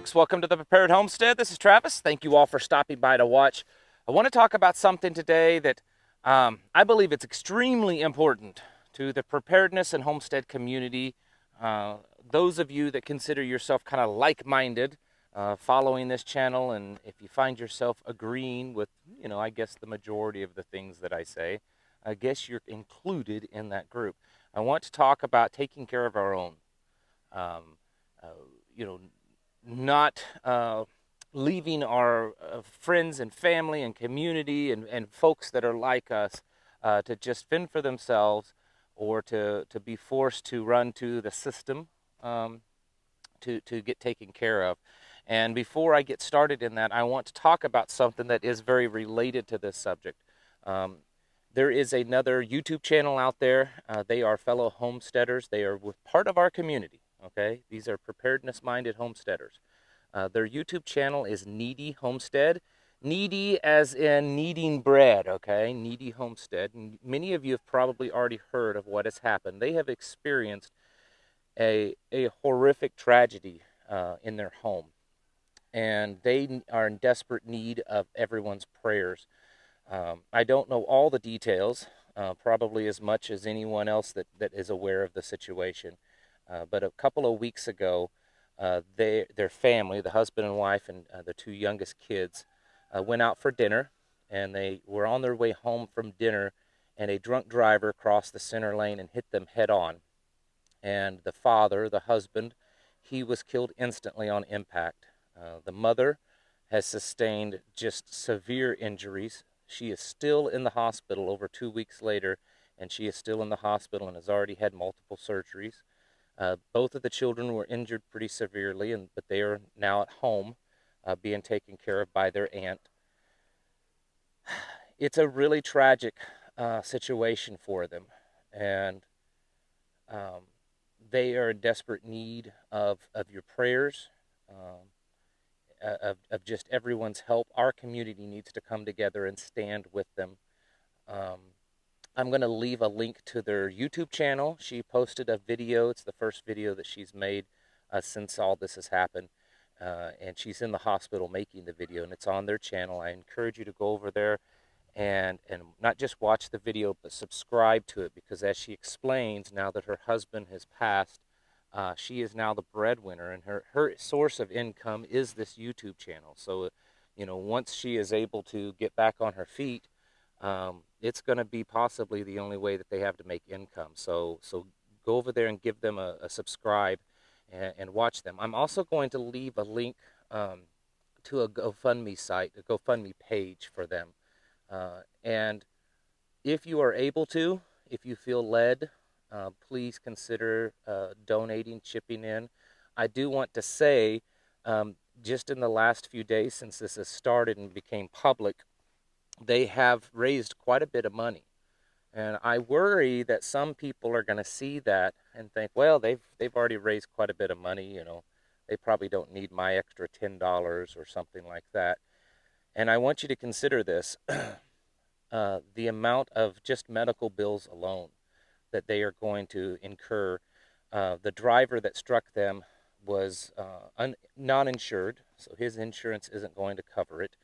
folks, welcome to the Prepared Homestead. This is Travis. Thank you all for stopping by to watch. I want to talk about something today that I believe it's extremely important to the preparedness and homestead community. Those of you that consider yourself kind of like-minded, following this channel, and if you find yourself agreeing with, I guess the majority of the things that I say, I guess you're included in that group. I want to talk about taking care of our own. Um, uh, you know, not leaving our friends and family and community and folks that are like us to just fend for themselves, or to be forced to run to the system to get taken care of. And before I get started in that, I want to talk about something that is very related to this subject. Um, there is another YouTube channel out there. They are fellow homesteaders. They are part of our community. Okay, these are preparedness-minded homesteaders. Their YouTube channel is Needy Homestead. Needy as in kneading bread, okay? Needy Homestead. And many of you have probably already heard of what has happened. They have experienced a horrific tragedy in their home, and they are in desperate need of everyone's prayers. I don't know all the details, probably as much as anyone else that is aware of the situation. But a couple of weeks ago, their family, the husband and wife and the two youngest kids, went out for dinner, and they were on their way home from dinner, and a drunk driver crossed the center lane and hit them head on. And the father, the husband, he was killed instantly on impact. The mother has sustained just severe injuries. She is still in the hospital over 2 weeks later, and she is still in the hospital and has already had multiple surgeries. Both of the children were injured pretty severely, but they are now at home being taken care of by their aunt. It's a really tragic situation for them, and um, they are in desperate need of your prayers, of just everyone's help. Our community needs to come together and stand with them. Um, I'm going to leave a link to their YouTube channel. She posted a video. It's the first video that she's made since all this has happened. And she's in the hospital making the video, and it's on their channel. I encourage you to go over there and not just watch the video, but subscribe to it, because as she explains, now that her husband has passed, she is now the breadwinner, and her source of income is this YouTube channel. So, once she is able to get back on her feet, it's going to be possibly the only way that they have to make income. So go over there and give them a subscribe and watch them. I'm also going to leave a link to a Gofundme site, a Gofundme page for them. And if you are able to, if you feel led, please consider donating, chipping in. I do want to say, just in the last few days since this has started and became public, they have raised quite a bit of money. And I worry that some people are going to see that and think, well, they've already raised quite a bit of money, they probably don't need my extra $10 or something like that. And I want you to consider this. The amount of just medical bills alone that they are going to incur. The driver that struck them was non-insured, so his insurance isn't going to cover it.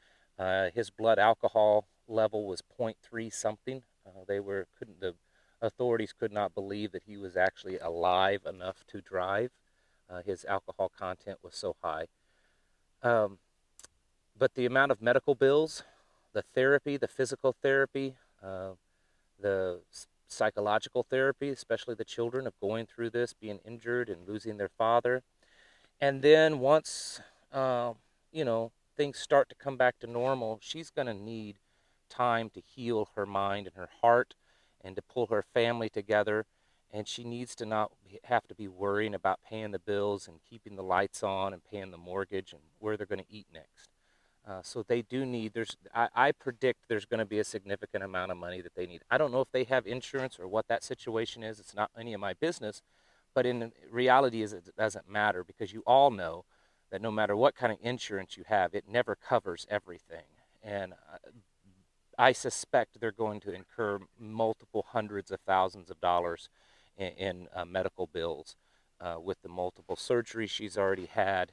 His blood alcohol level was 0.3 something. The authorities could not believe that he was actually alive enough to drive. His alcohol content was so high. But the amount of medical bills, the therapy, the physical therapy, the psychological therapy, especially the children of going through this, being injured and losing their father. And then once, things start to come back to normal, she's going to need time to heal her mind and her heart and to pull her family together. And she needs to not have to be worrying about paying the bills and keeping the lights on and paying the mortgage and where they're going to eat next. So they do need, I predict there's going to be a significant amount of money that they need. I don't know if they have insurance or what that situation is. It's not any of my business. But in reality, it doesn't matter, because you all know that no matter what kind of insurance you have, it never covers everything. And I suspect they're going to incur multiple hundreds of thousands of dollars in medical bills with the multiple surgeries she's already had,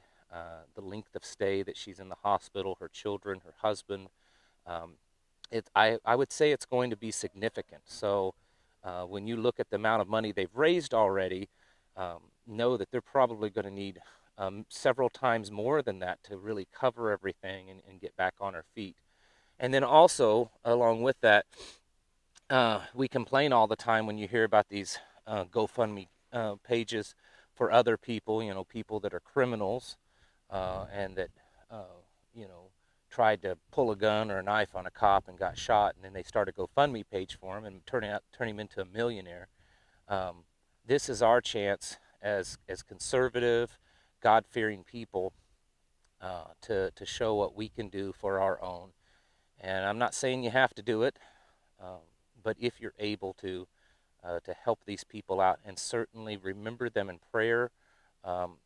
the length of stay that she's in the hospital, her children, her husband. Um, I would say it's going to be significant. So when you look at the amount of money they've raised already, know that they're probably going to need several times more than that to really cover everything and get back on our feet. And then also, along with that, we complain all the time when you hear about these GoFundMe pages for other people, people that are criminals and that, you know, tried to pull a gun or a knife on a cop and got shot, and then they start a GoFundMe page for him and turn him into a millionaire. Um, this is our chance as conservative, God-fearing people to show what we can do for our own. And I'm not saying you have to do it, um, but if you're able to help these people out, and certainly remember them in prayer.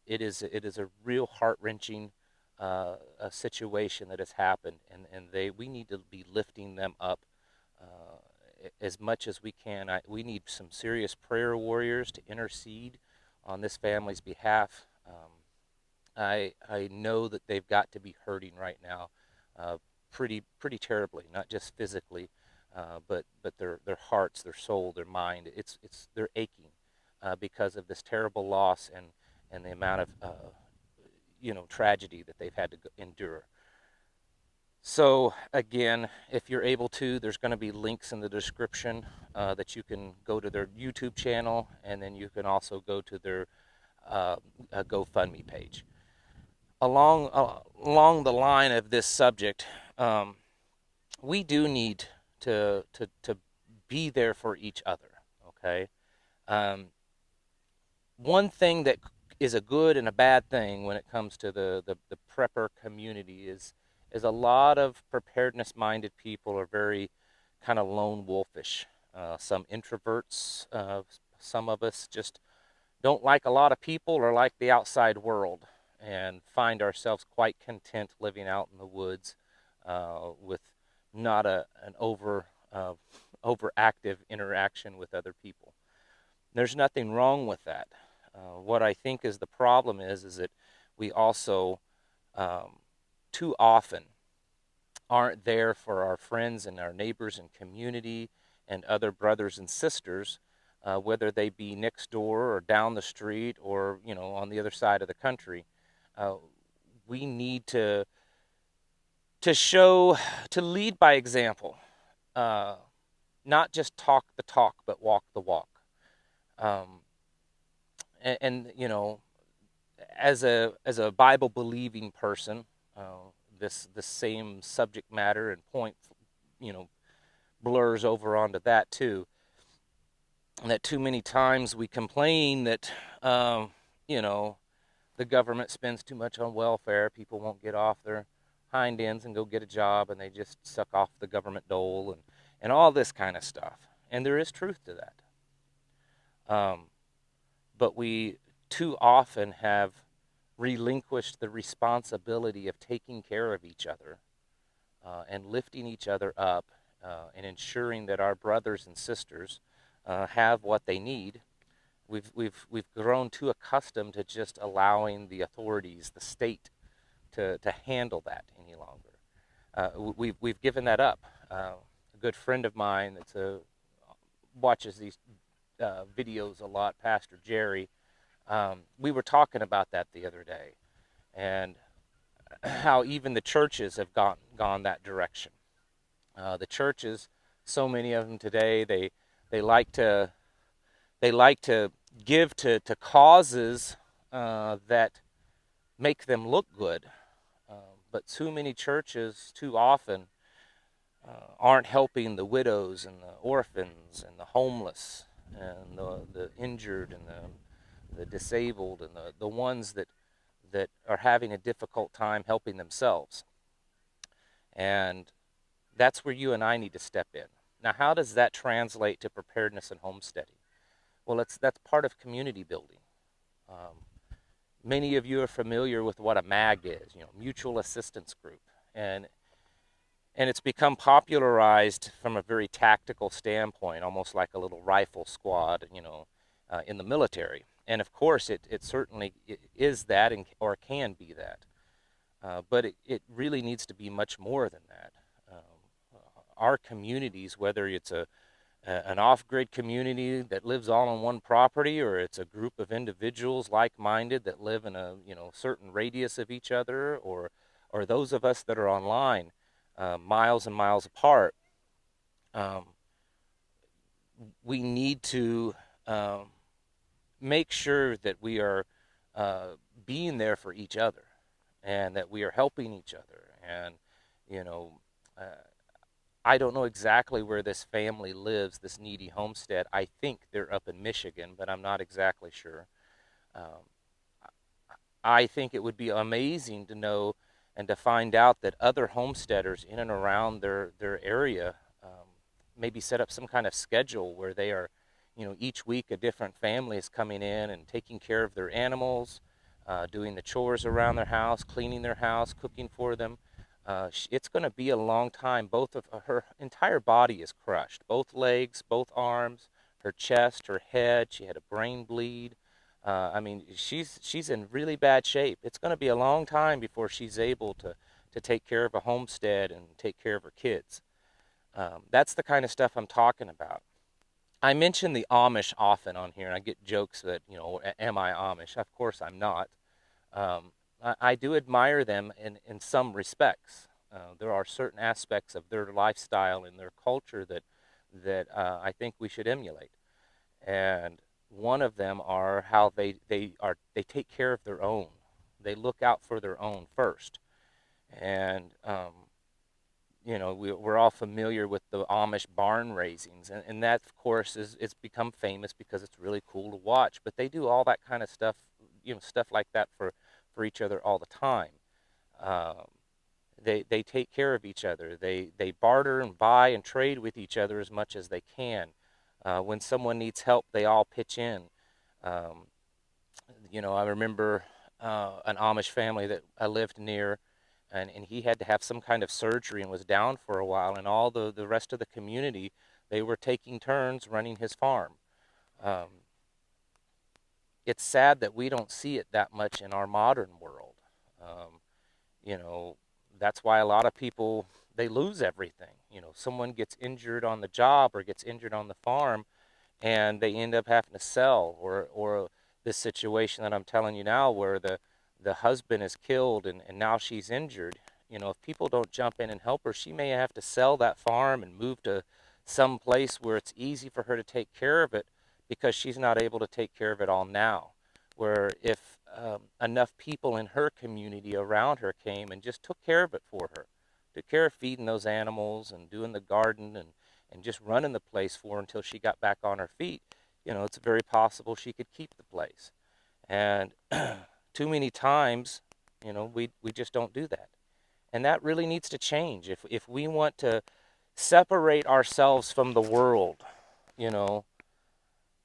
It is a real heart-wrenching a situation that has happened, and we need to be lifting them up as much as we can. We need some serious prayer warriors to intercede on this family's behalf. I know that they've got to be hurting right now, uh, pretty terribly, not just physically, but their hearts, their soul, their mind. They're aching because of this terrible loss and the amount of tragedy that they've had to endure. So again, if you're able to, there's going to be links in the description that you can go to their YouTube channel, and then you can also go to their GoFundMe page. Along the line of this subject, we do need to be there for each other. Okay, one thing that is a good and a bad thing when it comes to the prepper community is a lot of preparedness minded people are very kind of lone wolfish. Some introverts, some of us just don't like a lot of people or like the outside world, and find ourselves quite content living out in the woods with not an overactive interaction with other people. There's nothing wrong with that. What I think is the problem is that we also um, too often aren't there for our friends and our neighbors and community and other brothers and sisters, whether they be next door or down the street or on the other side of the country. Uh, we need to lead by example, uh, not just talk the talk but walk the walk. Um, and as a Bible believing person, this same subject matter and point, you know, blurs over onto that too. And that too many times we complain that, you know, the government spends too much on welfare. People won't get off their hind ends and go get a job, and they just suck off the government dole and all this kind of stuff. And there is truth to that. But we too often have relinquished the responsibility of taking care of each other and lifting each other up and ensuring that our brothers and sisters have what they need. We've grown too accustomed to just allowing the authorities, the state, to handle that any longer. We've given that up. A good friend of mine watches these videos a lot, Pastor Jerry. We were talking about that the other day, and how even the churches have gone that direction. The churches, so many of them today, they like to give to causes that make them look good, but too many churches too often aren't helping the widows and the orphans and the homeless and the injured and the disabled and the ones that are having a difficult time helping themselves. And that's where you and I need to step in. Now, how does that translate to preparedness and homesteading? Well, that's part of community building. Um, Many of you are familiar with what a MAG is, mutual assistance group, and it's become popularized from a very tactical standpoint, almost like a little rifle squad, in the military. And of course, it certainly is that, or can be that. But it really needs to be much more than that. Our communities, whether it's an off-grid community that lives all on one property, or it's a group of individuals like-minded that live in a certain radius of each other, or those of us that are online, miles and miles apart, um, we need to um, make sure that we are being there for each other, and that we are helping each other. And you know, uh, I don't know exactly where this family lives, this needy homestead. I think they're up in Michigan, but I'm not exactly sure. Um, I think it would be amazing to know and to find out that other homesteaders in and around their area maybe set up some kind of schedule where they are, each week a different family is coming in and taking care of their animals, doing the chores around their house, cleaning their house, cooking for them. It's going to be a long time. Both of her entire body is crushed, both legs, both arms, her chest, her head. She had a brain bleed. I mean, she's in really bad shape. It's going to be a long time before she's able to take care of a homestead and take care of her kids. That's the kind of stuff I'm talking about. I mention the Amish often on here, and I get jokes that, am I Amish? Of course I'm not. I do admire them in some respects. There are certain aspects of their lifestyle and their culture that I think we should emulate. And one of them are how they take care of their own. They look out for their own first. And we're all familiar with the Amish barn raisings, and that of course it's become famous because it's really cool to watch. But they do all that kind of stuff, stuff like that for each other all the time. Um, they take care of each other. They barter and buy and trade with each other as much as they can. When someone needs help, they all pitch in. Um, I remember an Amish family that I lived near, and he had to have some kind of surgery and was down for a while, and all the rest of the community, they were taking turns running his farm. Um, it's sad that we don't see it that much in our modern world. Um, you know, that's why a lot of people, they lose everything. Someone gets injured on the job or gets injured on the farm, and they end up having to sell, or this situation that I'm telling you now where the husband is killed, and now she's injured. If people don't jump in and help her, she may have to sell that farm and move to some place where it's easy for her to take care of it, because she's not able to take care of it all now. Where if enough people in her community around her came and just took care of it for her, took care of feeding those animals and doing the garden, and just running the place for her until she got back on her feet, it's very possible she could keep the place. And too many times, we just don't do that. And that really needs to change. If we want to separate ourselves from the world, you know,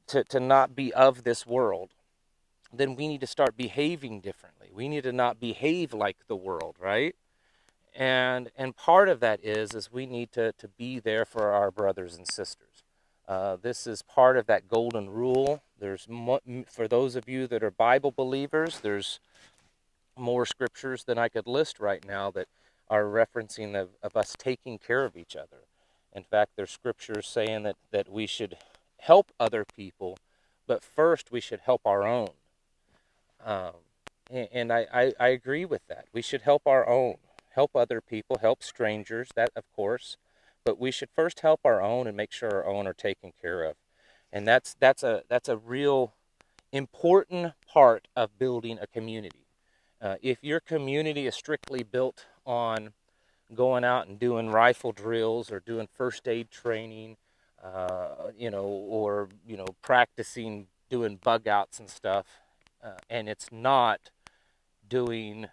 to not be of this world, then we need to start behaving differently. We need to not behave like the world, right? And part of that is we need to be there for our brothers and sisters. This is part of that golden rule. For those of you that are Bible believers, there's more scriptures than I could list right now that are referencing of us taking care of each other. In fact, there's scriptures saying that we should help other people, but first we should help our own. Um, and I agree with that. We should help our own, help other people, help strangers, that of course, but we should first help our own and make sure our own are taken care of. And that's a real important part of building a community. If your community is strictly built on going out and doing rifle drills or doing first aid training, or practicing doing bug outs and stuff, and it's not doing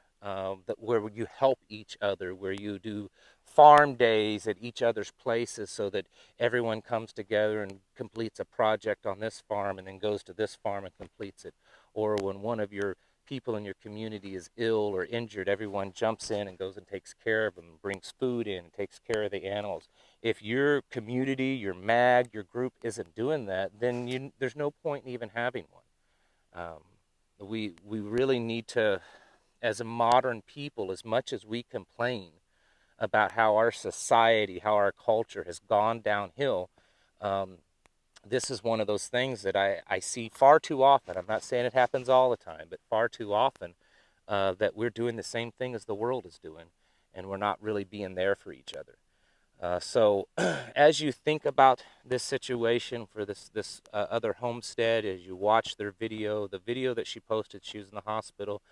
where you help each other, where you do farm days at each other's places so that everyone comes together and completes a project on this farm and then goes to this farm and completes it. Or when one of your people in your community is ill or injured, everyone jumps in and goes and takes care of them, brings food in, and takes care of the animals. If your community, your mag, your group isn't doing that, then there's no point in even having one. Um, we really need to, as a modern people, as much as we complain about how our society, how our culture has gone downhill, um, this is one of those things that I see far too often. I'm not saying it happens all the time, but far too often that we're doing the same thing as the world is doing, and we're not really being there for each other. So, as you think about this situation for this other homestead, as you watch their video, the video that she posted, she was in the hospital,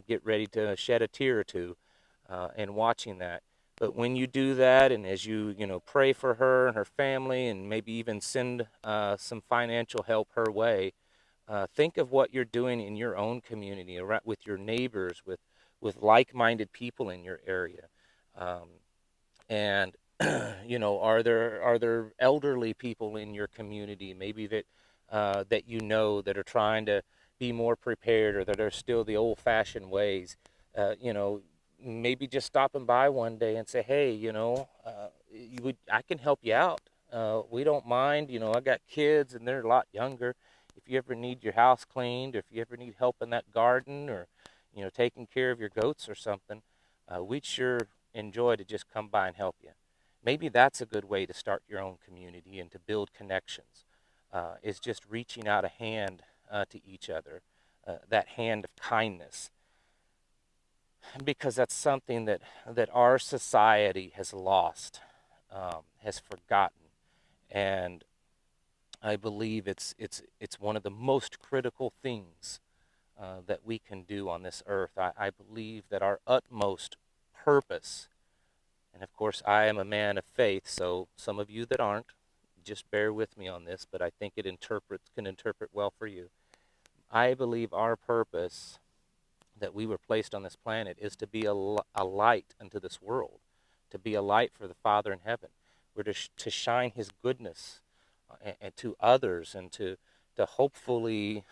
get ready to shed a tear or two, in watching that. But when you do that, and as you pray for her and her family, and maybe even send some financial help her way, think of what you're doing in your own community, around, with your neighbors, with like-minded people in your area. And are there elderly people in your community, maybe that that are trying to be more prepared, or that are still the old-fashioned ways? uh, you know Maybe just stopping by one day and say, hey, I can help you out. We don't mind. I got kids and they're a lot younger. If you ever need your house cleaned, or if you ever need help in that garden, or taking care of your goats or something, we'd sure enjoy to just come by and help you. Maybe that's a good way to start your own community and to build connections, is just reaching out a hand to each other, that hand of kindness, because that's something that our society has lost, has forgotten. And I believe it's one of the most critical things that we can do on this earth. I believe that our utmost purpose, and of course, I am a man of faith, so some of you that aren't, just bear with me on this, but I think it can interpret well for you. I believe our purpose, that we were placed on this planet, is to be a light unto this world, to be a light for the Father in heaven. We're to shine His goodness and to others, and to hopefully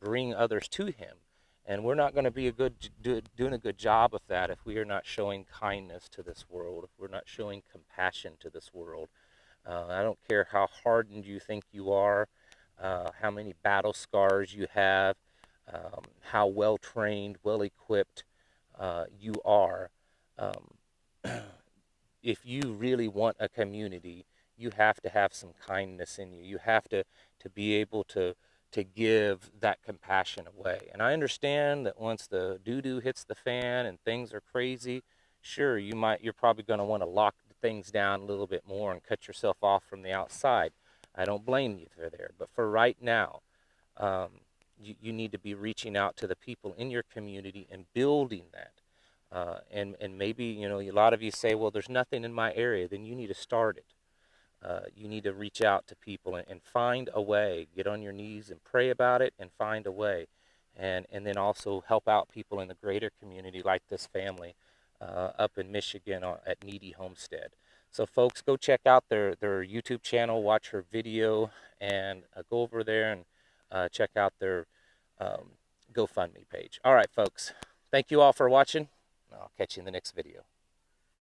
bring others to Him. And we're not going to be doing a good job of that if we are not showing kindness to this world, if we're not showing compassion to this world. I don't care how hardened you think you are, how many battle scars you have, how well trained, well equipped you are. Um, if you really want a community, you have to have some kindness in you. You have to be able to give that compassion away. And I understand that once the doo-doo hits the fan and things are crazy, sure, you're probably going to want to lock things down a little bit more and cut yourself off from the outside. I don't blame you for there. But for right now, um, you need to be reaching out to the people in your community and building that. And maybe, a lot of you say, well, there's nothing in my area. Then you need to start it. You need to reach out to people and find a way. Get on your knees and pray about it and find a way. And then also help out people in the greater community, like this family up in Michigan at Needy Homestead. So folks, go check out their YouTube channel, watch her video, and go over there and check out their um, GoFundMe page. All right, folks. Thank you all for watching. I'll catch you in the next video.